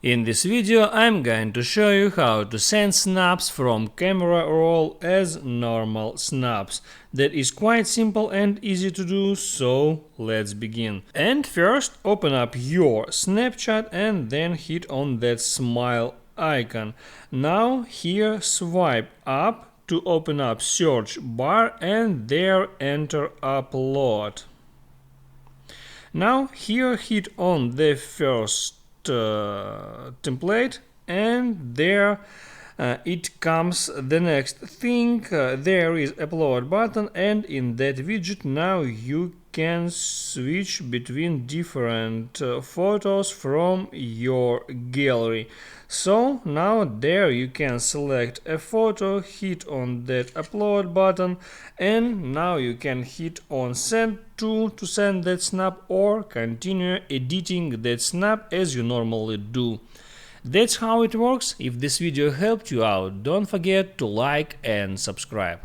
In this video I'm going to show you how to send snaps from camera roll as normal snaps. That is quite simple and easy to do, so let's begin. And first open up your Snapchat and then hit on that smile icon. Now here swipe up to open up search bar and there enter upload. Now here hit on the first template and there it comes the next thing. There is upload button and in that widget now you can switch between different photos from your gallery. So now there you can select a photo, hit on that upload button, and now you can hit on send to send that snap or continue editing that snap as you normally do. That's how it works. If this video helped you out, don't forget to like and subscribe.